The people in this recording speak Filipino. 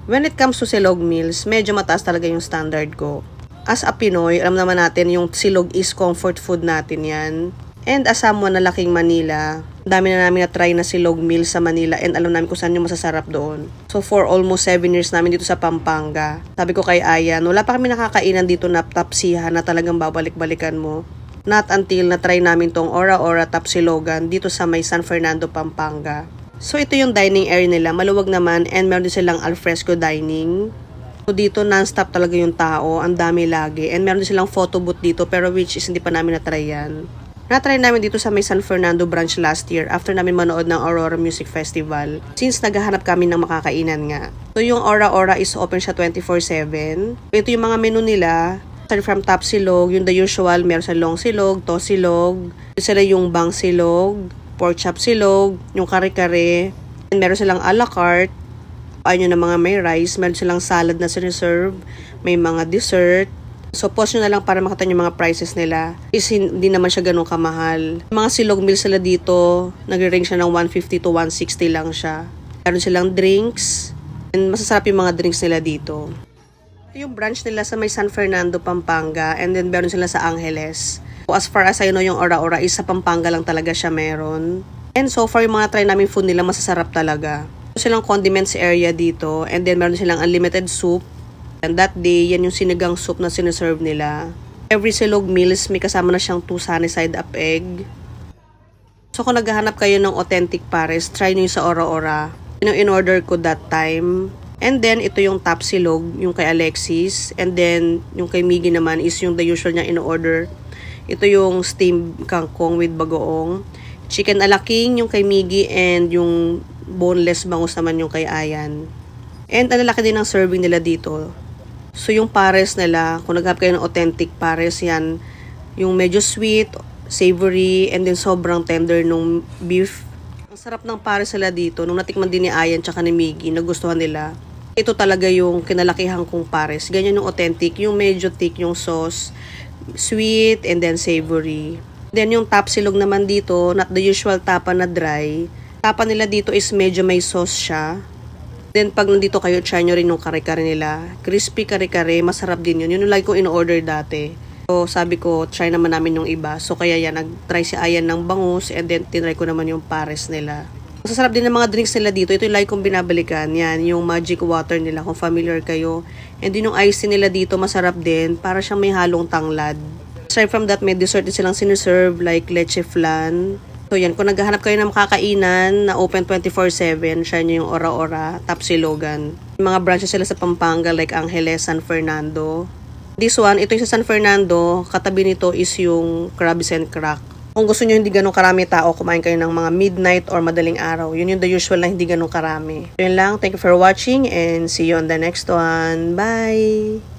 When it comes to silog meals, medyo mataas talaga yung standard ko. As a Pinoy, alam naman natin yung silog is comfort food natin yan. And as someone na laking Manila, dami na namin na-try na silog meals sa Manila and alam namin kung saan yung masasarap doon. So for almost 7 years namin dito sa Pampanga, sabi ko kay Ayan, wala pa kami nakakainan dito na tapsihan na talagang babalik-balikan mo. Not until na-try namin tong Ora Ora Tapsilogan dito sa may San Fernando, Pampanga. So ito yung dining area nila, maluwag naman and meron din silang alfresco dining. So dito non-stop talaga yung tao, ang dami lagi. And meron din silang photo booth dito pero which is hindi pa namin na-try yan. Na-try namin dito sa may San Fernando branch last year after namin manood ng Aurora Music Festival. Since naghahanap kami ng makakainan nga. So yung Ora Ora is open siya 24/7. Ito yung mga menu nila. Starting from top silog, yung the usual, meron sa long silog, to silog. Sila yung bang silog, pork chop silog, yung kare-kare. And meron silang a la carte. Ayun na mga may rice. Meron silang salad na siniserve. May mga dessert. So, post nyo na lang para makita yung mga prices nila. Is hindi naman siya ganun kamahal. Mga silog meals sila dito, nagre-range siya ng 150 to 160 lang siya. Meron silang drinks. And masasarap yung mga drinks nila dito. Ito yung branch nila sa may San Fernando, Pampanga. And then meron sila sa Angeles. So, as far as I know, yung Ora Ora is sa Pampanga lang talaga siya meron. And so far, yung mga try namin food nila, masasarap talaga. Meron silang condiments area dito. And then meron silang unlimited soup. And that day, yan yung sinigang soup na siniserve nila. Every silog meals, may kasama na siyang 2 sunny side up egg. So kung naghahanap kayo ng authentic pares, try nyo yung sa Ora Ora. Yun yung in-order ko that time. And then, ito yung top silog, yung kay Alexis. And then, yung kay Miggy naman is yung the usual niya in-order. Ito yung steamed kangkong with bagoong. Chicken alaking yung kay Miggy and yung boneless bangus naman yung kay Ayan. And ang lalaki din ng serving nila dito. So yung pares nila, kung naghanap kayo ng authentic pares yan, yung medyo sweet, savory, and then sobrang tender nung beef. Ang sarap ng pares nila dito. Nung natikman din ni Ayan tsaka ni Miggy, nagustuhan nila. Ito talaga yung kinalakihan kong pares. Ganyan yung authentic, yung medyo thick yung sauce, sweet, and then savory. Then yung top silog naman dito, not the usual tapa na dry. Tapa nila dito is medyo may sauce siya. Then pag nandito kayo, try nyo rin yung kare-kare nila. Crispy kare-kare, masarap din yun. Yun yung like ko in-order dati. So sabi ko, try naman namin yung iba. So kaya yan, nag-try si Ayan ng bangus and then tinry ko naman yung pares nila. Masasarap din ng mga drinks nila dito. Ito yung like kong binabalikan. Yan, yung magic water nila kung familiar kayo. And din yung iced tea nila dito, masarap din. Para siyang may halong tanglad. Aside from that, may dessert din silang siniserve like leche flan. So yan, kung naghahanap kayo ng makakainan na open 24/7, share nyo yung Ora Ora, Tapsilogan. Yung mga branches sila sa Pampanga like Angeles, San Fernando. This one, ito yung sa San Fernando, katabi nito is yung Krabs and Crack. Kung gusto nyo hindi ganun karami tao, kumain kayo ng mga midnight or madaling araw. Yun yung the usual na hindi ganun karami. Yun lang, thank you for watching and see you on the next one. Bye!